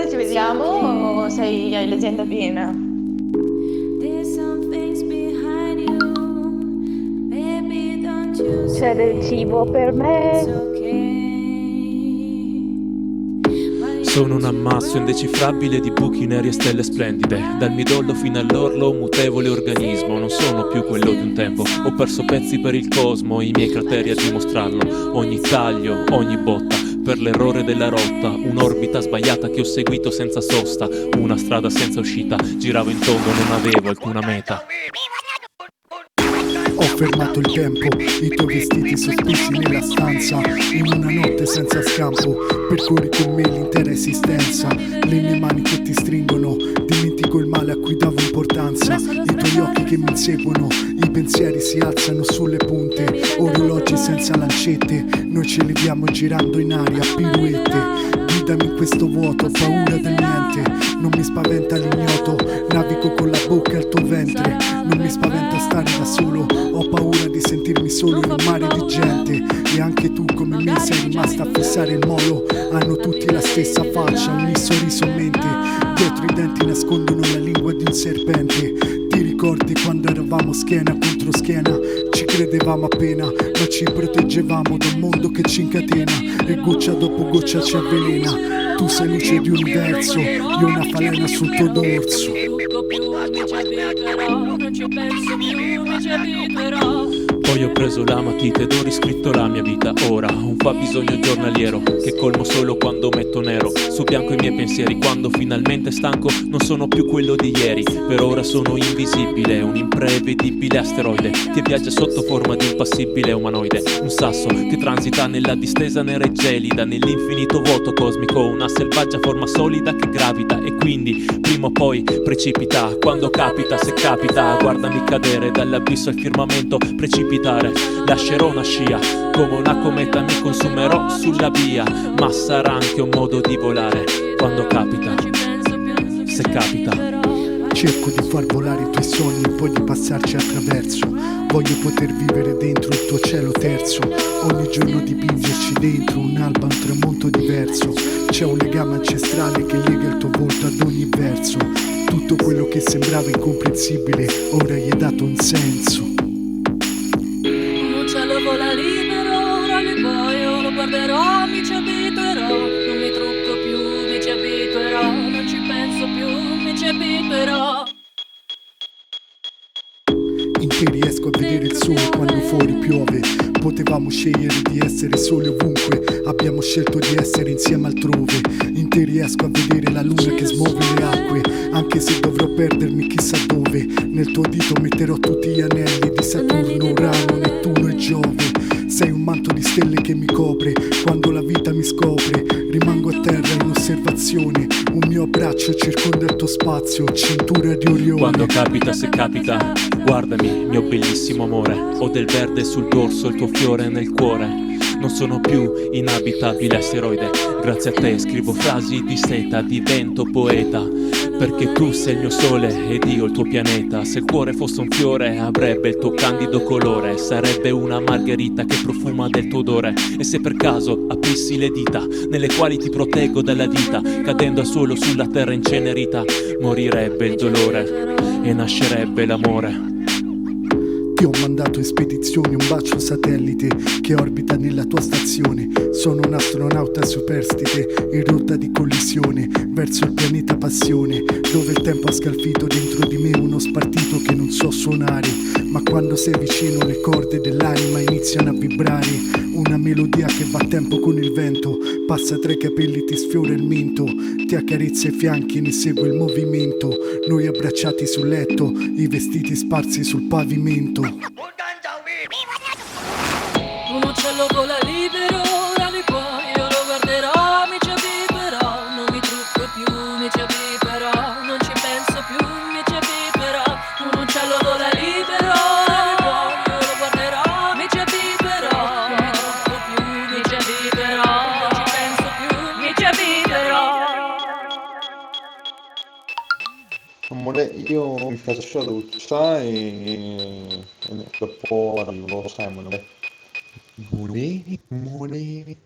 quando ci vediamo o hai l'agenda piena? There's some things behind you. Baby, don't you C'è del say cibo per it's me. okay. Sono un ammasso indecifrabile di buchi neri e stelle splendide. Dal midollo fino all'orlo, mutevole organismo. Non sono più quello di un tempo. Ho perso pezzi per il cosmo, i miei crateri a dimostrarlo. Ogni taglio, ogni botta, per l'errore della rotta. Un'orbita sbagliata che ho seguito senza sosta. Una strada senza uscita, giravo in tondo, non avevo alcuna meta. Ho fermato il tempo, i tuoi vestiti sospesi nella stanza. In una notte senza scampo, percorri con me l'intera esistenza. Le mie mani che ti stringono, dimentico il male a cui davo importanza. I tuoi occhi che mi inseguono, i pensieri si alzano sulle punte. Orologi senza lancette, noi ci leviamo girando in aria a piruette. Guidami in questo vuoto, ho paura del niente. Non mi spaventa l'ignoto, navigo con la bocca al tuo ventre. Non mi spaventa stare da solo, ho paura di sentirmi solo in un mare di gente. E anche tu come me sei rimasta a fissare il molo. Hanno tutti la stessa faccia, ogni sorriso mente. Dietro i denti nascondono la lingua di un serpente. Ti ricordi quando eravamo schiena contro schiena? Ci credevamo appena, ma ci proteggevamo da un mondo che ci incatena. E goccia dopo goccia ci avvelena. Tu sei luce di universo, io una falena sul tuo dorso. Non ci penso più, mi ci abituerò. Poi ho preso la matita ed ho riscritto la mia vita. Ora un fabbisogno giornaliero che colmo solo quando metto nero su bianco i miei pensieri. Quando finalmente stanco non sono più quello di ieri. Per ora sono invisibile, un imprevedibile asteroide che viaggia sotto forma di impassibile umanoide. Un sasso che transita nella distesa nera e gelida, nell'infinito vuoto cosmico. Una selvaggia forma solida che gravita e quindi prima o poi precipita. Quando capita, se capita, guardami cadere dall'abisso al firmamento, precipitare. Lascerò una scia, come una cometa mi consumerò sulla via. Ma sarà anche un modo di volare, quando capita, se capita. Cerco di far volare i tuoi sogni e poi di passarci attraverso. Voglio poter vivere dentro il tuo cielo terzo. Ogni giorno dipingerci dentro un'alba, un tramonto diverso. C'è un legame ancestrale che lega il tuo volto ad ogni verso. Tutto quello che sembrava incomprensibile ora gli è dato un senso. Un cielo vola libero, ora li voglio, lo guarderò, mi ci abituerò. Non mi trucco più, mi ci abituerò. Non ci penso più, mi ci abituerò. In te riesco a vedere il sole quando fuori piove. Potevamo scegliere di essere soli ovunque, abbiamo scelto di essere insieme altrove. In te riesco a vedere la luna che smuove le acque, anche se dovrò perdermi chissà dove. Nel tuo dito metterò tutti gli anelli di Saturno, Urano, Nettuno e Giove. Sei un manto di stelle che mi copre, quando la vita mi scopre. Rimango a terra in osservazione, un mio abbraccio circonda il tuo spazio, cintura di Orione. Quando capita, se capita, guardami, mio bellissimo amore. Ho del verde sul dorso, il tuo fiore nel cuore. Non sono più inabitabile asteroide. Grazie a te scrivo frasi di seta, divento poeta. Perché tu sei il mio sole ed io il tuo pianeta. Se il cuore fosse un fiore avrebbe il tuo candido colore. Sarebbe una margherita che profuma del tuo odore. E se per caso aprissi le dita nelle quali ti proteggo dalla vita, cadendo al suolo sulla terra incenerita, morirebbe il dolore e nascerebbe l'amore. Ti ho mandato in spedizione un bacio satellite che orbita nella tua stazione. Sono un astronauta superstite in rotta di collisione verso il pianeta passione, dove il tempo ha scalfito dentro di me uno spartito che non so suonare. Ma quando sei vicino le corde dell'anima iniziano a vibrare. Una melodia che va a tempo con il vento, passa tra i capelli, ti sfiora il mento, ti accarezza i fianchi e ne segue il movimento. Noi abbracciati sul letto, i vestiti sparsi sul pavimento. Un uccello vola libero, ora li voglio, lo guarderò, mi ci abituerò. Non mi trucco più, mi ci abituerò. Non ci penso più, mi ci abituerò. Un uccello vola libero, ora li voglio, lo guarderò, mi ci abituerò. Non mi trucco più, mi ci abituerò. Non ci penso più, mi ci abituerò. Amore, io mi faccio la doccia e dopo arrivo, sai, amore. Amore, amore.